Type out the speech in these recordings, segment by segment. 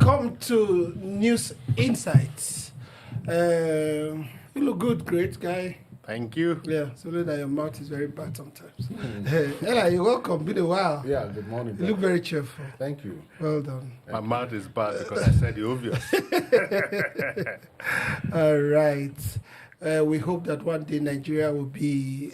Welcome to News Insights. You look good, great guy. Thank you. Yeah, so that your mouth is very bad sometimes. Ella, you're welcome. Been a while. Yeah, good morning. You look very cheerful. Thank you. Well done. My mouth is bad because I said the obvious. All right. We hope that one day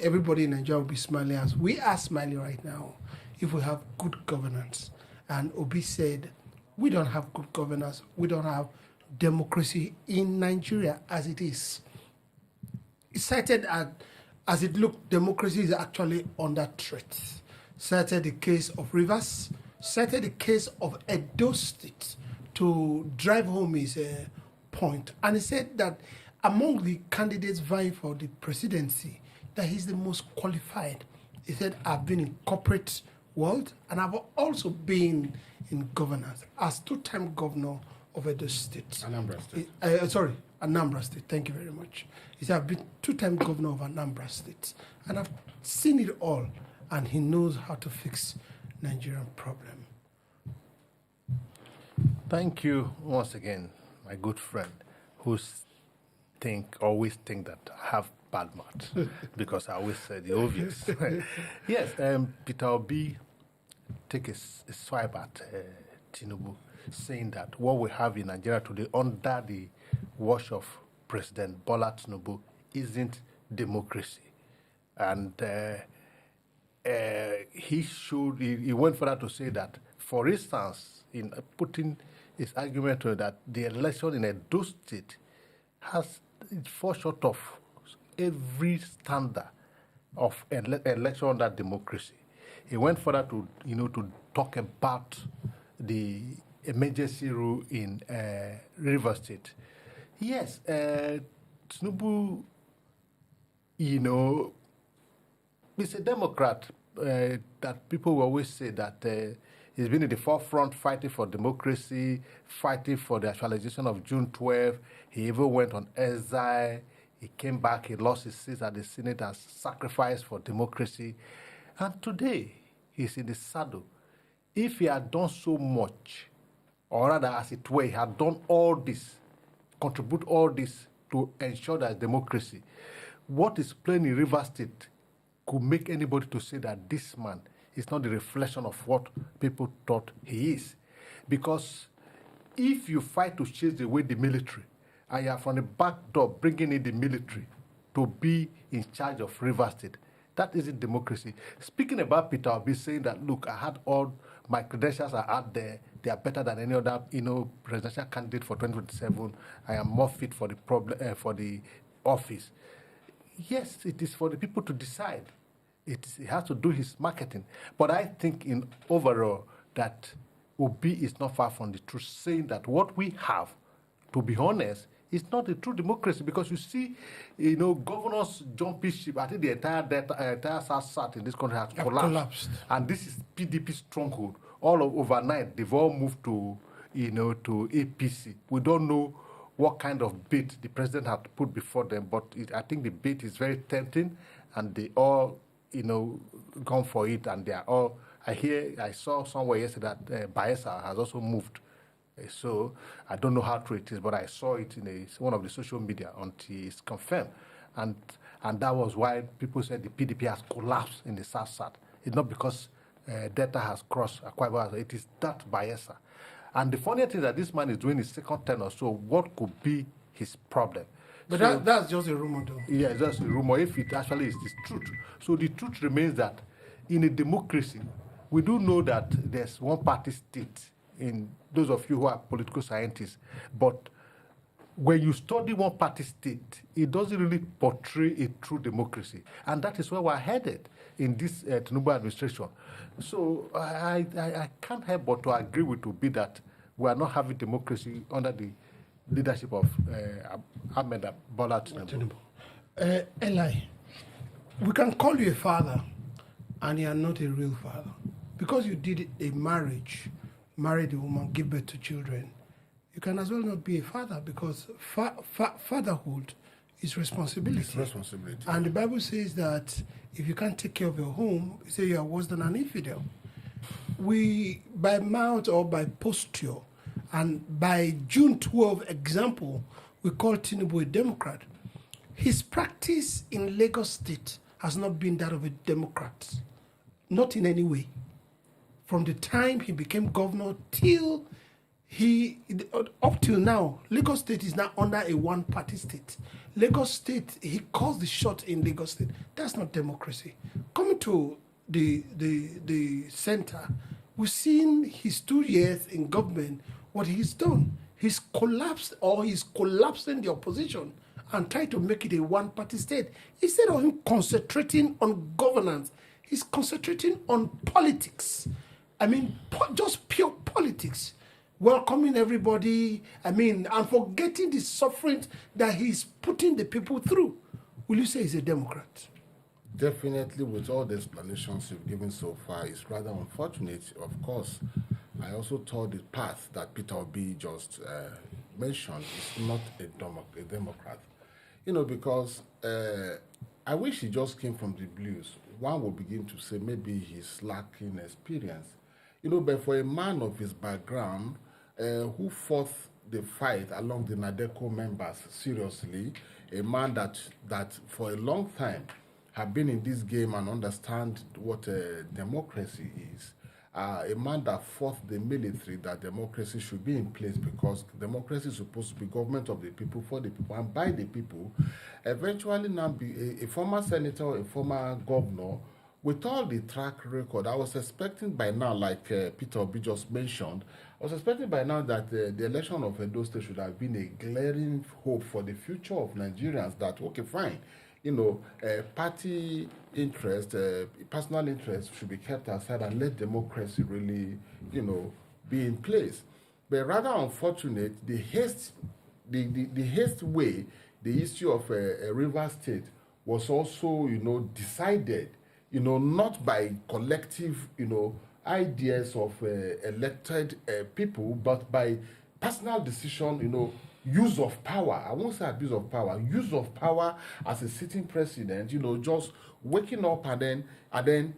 everybody in Nigeria will be smiling as we are smiling right now if we have good governance. And Obi said, we don't have good governance. We don't have democracy in Nigeria as it is. It cited as it looked, democracy is actually under threat. Cited the case of Rivers, cited the case of Edo State to drive home his point. And he said that among the candidates vying for the presidency, that he's the most qualified. He said, I've been in corporate world and I've also been in governance as two-time governor of Edo State. Anambra State. Anambra State. Thank you very much. He said, I've been two-time governor of Anambra State, and I've seen it all, and he knows how to fix Nigerian problem. Thank you once again, my good friend, who always think that I have bad mouth, because I always say the obvious. Yes, Peter Obi take a swipe at Tinubu, saying that what we have in Nigeria today under the watch of President Bola Tinubu isn't democracy. And he went further to say that, for instance, in putting his argument to that the election in Edo State it falls short of every standard of election under democracy. He went further to talk about the emergency rule in River State. Yes, Tinubu, he's a Democrat that people will always say that he's been in the forefront fighting for democracy, fighting for the actualization of June 12. He even went on exile. He came back, he lost his seat at the Senate as sacrifice for democracy. And today, he's in the saddle. If he had done so much, or rather, as it were, he had done all this, contribute all this to ensure that democracy, what is playing in River State could make anybody to say that this man is not the reflection of what people thought he is. Because if you fight to chase away the military, and you are from the back door bringing in the military to be in charge of River State, that isn't democracy. Speaking about Peter Obi saying that, look, I had all my credentials are out there. They are better than any other, presidential candidate for 2027. I am more fit for the office. Yes, it is for the people to decide. He has to do his marketing. But I think in overall that Obi is not far from the truth, saying that what we have, to be honest, it's not a true democracy, because you see, governors jumping ship. I think the entire South in this country has collapsed. And this is PDP stronghold. Overnight, they've all moved to APC. We don't know what kind of bait the president had put before them, but I think the bait is very tempting, and they all, gone for it, and they are all. I saw somewhere yesterday that Bayelsa has also moved. So I don't know how true it is, but I saw it in one of the social media until it's confirmed. And that was why people said the PDP has collapsed in the South. It's not because data has crossed Akwa Ibom. It is that Bayelsa. And the funny thing is that this man is doing his second term or so. What could be his problem? But that's just a rumor, though. Yeah, it's just a rumor, if it actually is the truth. So the truth remains that in a democracy, we do know that there's one-party state, in those of you who are political scientists. But when you study one-party state, it doesn't really portray a true democracy. And that is where we're headed in this Tinubu administration. So I can't help but to agree with Obi that we are not having democracy under the leadership of Ahmed Bola Tinubu. Eli, we can call you a father, and you are not a real father. Because you did a marriage, married a woman, give birth to children, you can as well not be a father, because fatherhood is responsibility. It's responsibility. And the Bible says that if you can't take care of your home, you say you are worse than an infidel. We, by mouth or by posture, And by June 12 example, we call Tinubu a Democrat. His practice in Lagos State has not been that of a Democrat, not in any way. From the time he became governor till up till now, Lagos State is now under a one-party state. Lagos State, he calls the shot in Lagos State. That's not democracy. Coming to the center, we've seen his 2 years in government, what he's done. He's collapsed, or he's collapsing the opposition and trying to make it a one-party state. Instead of him concentrating on governance, he's concentrating on politics. I mean, just pure politics. Welcoming everybody, and forgetting the suffering that he's putting the people through. Will you say he's a Democrat? Definitely, with all the explanations you've given so far, it's rather unfortunate. Of course, I also thought the path that Peter Obi just mentioned is not a Democrat. Because I wish he just came from the blues. One would begin to say maybe he's lacking experience. But for a man of his background, who fought the fight along the NADECO members seriously, a man that for a long time have been in this game and understand what democracy is, a man that fought the military, that democracy should be in place because democracy is supposed to be government of the people, for the people, and by the people, eventually now be a former senator, a former governor. With all the track record, I was expecting by now, like Peter Obi just mentioned, I was expecting by now that the election of Edo State should have been a glaring hope for the future of Nigerians, that, okay, fine, party interest, personal interest should be kept aside and let democracy really, be in place. But rather unfortunate, the haste way the issue of River State was also, decided, not by collective, ideas of elected people, but by personal decision, use of power. I won't say abuse of power. Use of power as a sitting president, just waking up and then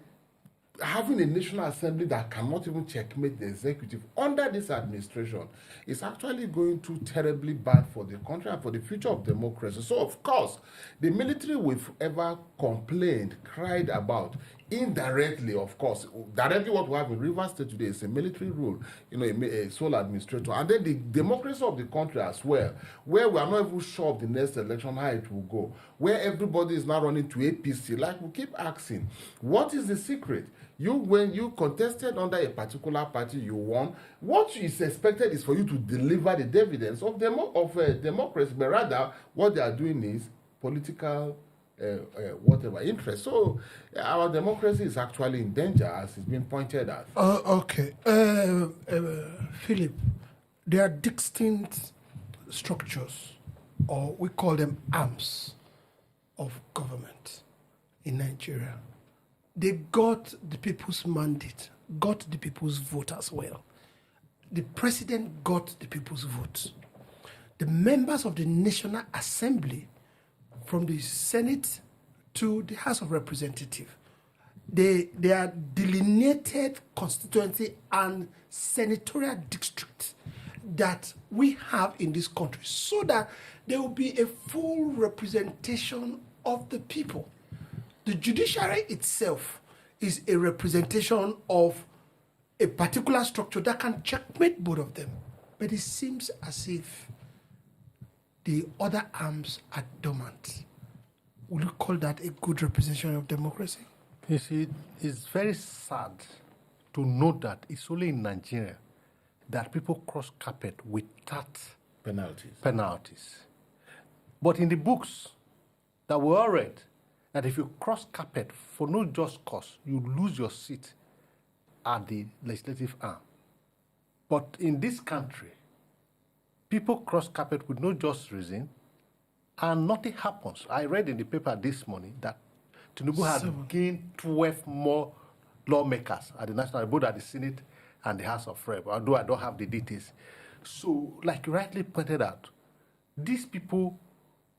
having a National Assembly that cannot even checkmate the executive under this administration is actually going too terribly bad for the country and for the future of democracy. So, of course, the military we've ever complained, cried about, indirectly, of course, directly what we have in Rivers State today is a military rule, a sole administrator, and then the democracy of the country as well, where we are not even sure of the next election, how it will go, where everybody is now running to APC, like we keep asking, what is the secret? When you contested under a particular party, you won. What is expected is for you to deliver the dividends of democracy, but rather what they are doing is political whatever interest. So our democracy is actually in danger, as it's been pointed out. Okay. Philip, there are distinct structures, or we call them arms, of government in Nigeria. They got the people's mandate, got the people's vote as well. The president got the people's vote. The members of the National Assembly, from the Senate to the House of Representatives, they are delineated constituency and senatorial districts that we have in this country, so that there will be a full representation of the people. The judiciary itself is a representation of a particular structure that can checkmate both of them. But it seems as if the other arms are dormant. Would you call that a good representation of democracy? You see, it's very sad to note that it's only in Nigeria that people cross carpet without penalties. But in the books that we all read, that if you cross carpet for no just cause, you lose your seat at the legislative arm. But in this country, people cross carpet with no just reason, and nothing happens. I read in the paper this morning that Tinubu had gained 12 more lawmakers at the national, both at the Senate and the House of Reps, although I don't have the details. So, like you rightly pointed out, these people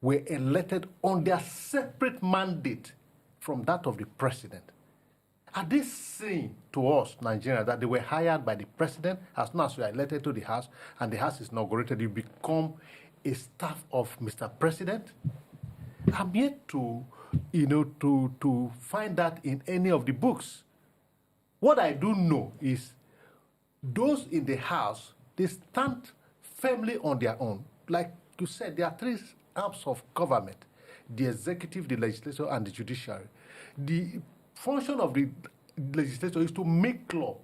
were elected on their separate mandate from that of the president. Are they saying to us, Nigeria, that they were hired by the president as soon as you are elected to the House and the House is inaugurated, you become a staff of Mr. President? I'm yet to, to find that in any of the books. What I do know is those in the House, they stand firmly on their own. Like you said, there are three arms of government: the executive, the legislature, and the judiciary. The function of the legislature is to make law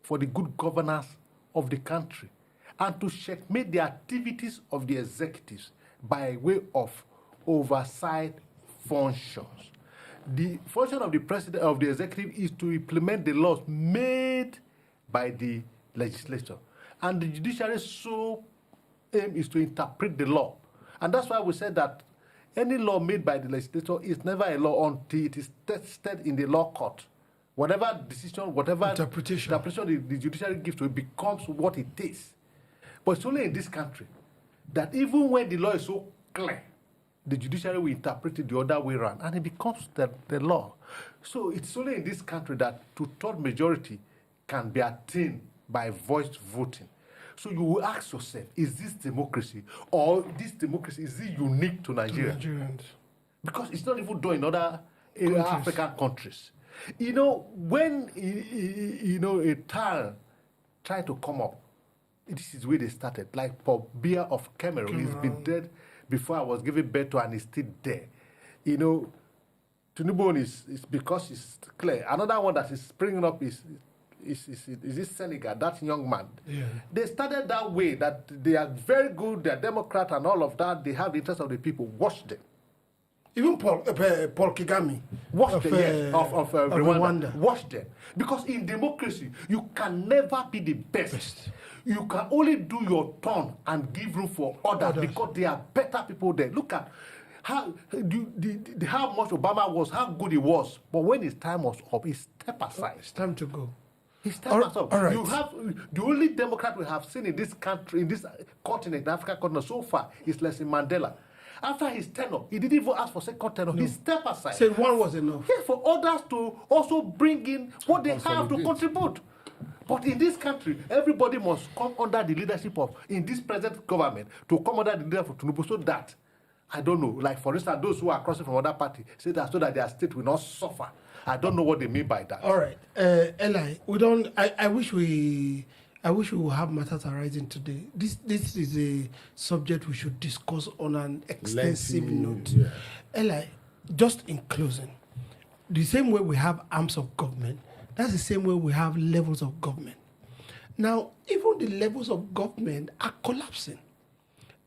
for the good governance of the country and to checkmate the activities of the executives by way of oversight functions. The function of the president of the executive is to implement the laws made by the legislature, and the judiciary's sole aim is to interpret the law. And that's why we said that any law made by the legislature is never a law until it is tested in the law court. Whatever decision, whatever interpretation the judiciary gives to it becomes what it is. But it's only in this country that even when the law is so clear, the judiciary will interpret it the other way around, and it becomes the law. So it's only in this country that two-thirds majority can be attained by voiced voting. So you will ask yourself, is this democracy, or this democracy, is it unique to Nigeria? Nigerians. Because it's not even done in other African countries. When a child tried to come up, this is where they started. Like Paul Biya of Cameroon, he's been dead before I was giving birth to, and he's still there. Tinubu is because it's clear. Another one that is springing up is this Senegal, that young man. Yeah. They started that way, that they are very good, they're Democrat and all of that. They have the interest of the people. Watch them. Even Paul Kagame. Watch them, yes, of Rwanda. Rwanda. Watch them. Because in democracy, you can never be the best. You can only do your turn and give room for others. Because there are better people there. Look at how much Obama was, how good he was. But when his time was up, he stepped aside. It's time to go. His time was up. All right. You have the only Democrat we have seen in this country, in this continent, the African continent so far, is Nelson Mandela. After his tenure, he didn't even ask for second tenure. No. He stepped aside. Said one was enough. Yes, for others to also bring in what they have to contribute. But in this country, everybody must come under the leadership of, in this present government, to come under the leadership of Tinubu, so that, I don't know, like for instance, those who are crossing from other party, say that so that their state will not suffer. I don't know what they mean by that. All right, Eli, we don't. I wish we will have matters arising today. This is a subject we should discuss on an extensive note. Yeah. Eli, just in closing, the same way we have arms of government, that's the same way we have levels of government. Now, even the levels of government are collapsing.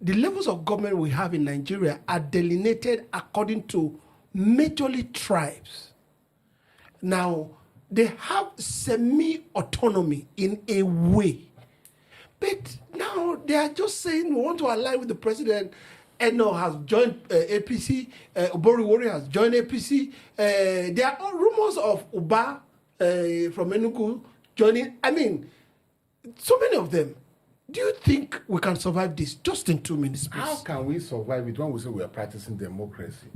The levels of government we have in Nigeria are delineated according to majorly tribes. Now, they have semi-autonomy in a way. But now they are just saying we want to align with the president. Eno has joined APC. Oboriwori has joined APC. There are all rumors of Uba from Enugu joining. I mean, so many of them. Do you think we can survive this just in 2 minutes, please? How can we survive it when we say we are practicing democracy?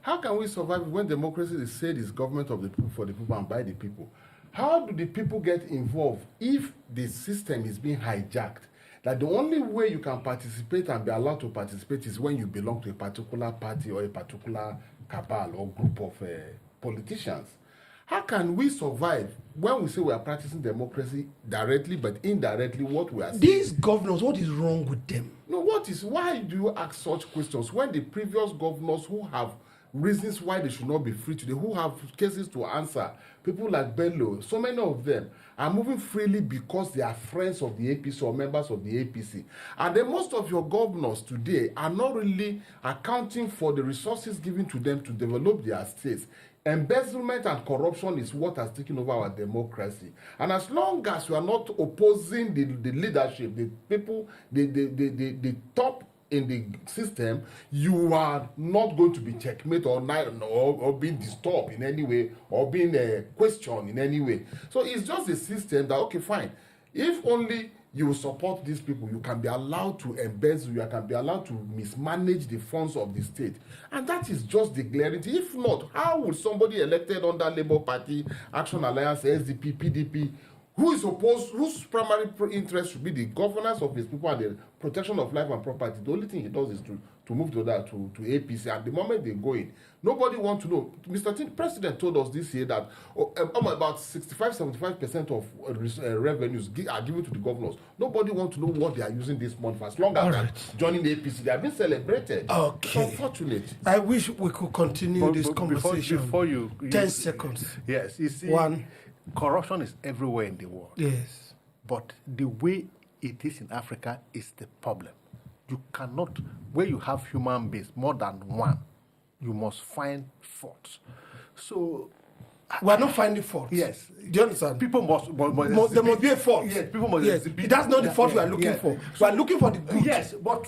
How can we survive it when democracy is said is government of the people, for the people, and by the people? How do the people get involved if the system is being hijacked? That the only way you can participate and be allowed to participate is when you belong to a particular party or a particular cabal or group of politicians. How can we survive when we say we are practicing democracy directly, but indirectly what we are saying? These governors, what is wrong with them? No, why do you ask such questions when the previous governors who have reasons why they should not be free today, who have cases to answer, people like Bello, so many of them are moving freely because they are friends of the APC or members of the APC. And then most of your governors today are not really accounting for the resources given to them to develop their states. Embezzlement and corruption is what has taken over our democracy. And as long as you are not opposing the leadership, the people, the top in the system, you are not going to be checkmate or being disturbed in any way or being questioned in any way. So it's just a system that, okay, fine. If only you support these people, you can be allowed to embezzle, you can be allowed to mismanage the funds of the state. And that is just the clarity. If not, how would somebody elected under Labour Party, Action Alliance, SDP, PDP, whose primary interest should be the governance of his people and the protection of life and property, the only thing he does is to move to APC. And the moment they go in, nobody wants to know. Mr. President told us this year that about 65-75% of revenues are given to the governors. Nobody wants to know what they are using this month for. As long as they're joining the APC, they have been celebrated. Okay. It's unfortunate. I wish we could continue this conversation. Before you 10 seconds. Yes, you see, One. corruption is everywhere in the world. Yes. But the way it is in Africa is the problem. You cannot, where you have human beings, more than one, you must find faults. So, we are not finding faults. yes. Do you understand? People must there must be a fault. Yes, people must Yes, that's not the fault we are looking for. We are looking for the good. Yes, but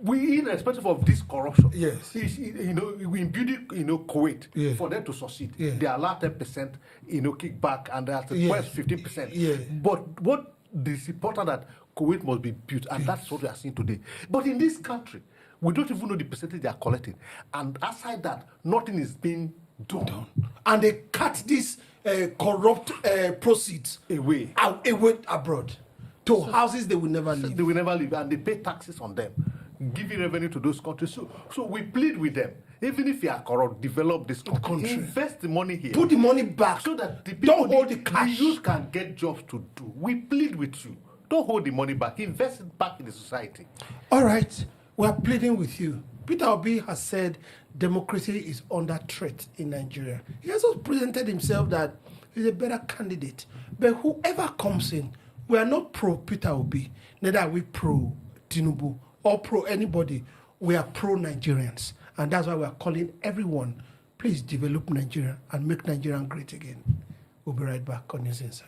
we, irrespective of this corruption, Yes. we imbued Kuwait Yeah. for them to succeed. Yeah. They allow 10%, kickback, and they are to Yes. 15%. Yeah. But what is important that Kuwait must be built, and that's what we are seeing today. But in this country, we don't even know the percentage they are collecting, and outside that, nothing is being done. And they cut these corrupt proceeds Away. away abroad to houses they will never leave. They will never leave, and they pay taxes on them, giving revenue to those countries. So we plead with them, even if you are corrupt, develop this country. Invest the money here. Put the money back. So that the people, don't hold the cash. The youth can get jobs to do. We plead with you. Don't hold the money back. Invest it back in the society. All right, we are pleading with you. Peter Obi has said democracy is under threat in Nigeria. He also presented himself that he's a better candidate. But whoever comes in, we are not pro Peter Obi, neither are we pro Tinubu or pro anybody. We are pro Nigerians. And that's why we are calling everyone, please develop Nigeria and make Nigeria great again. We'll be right back on News Insight.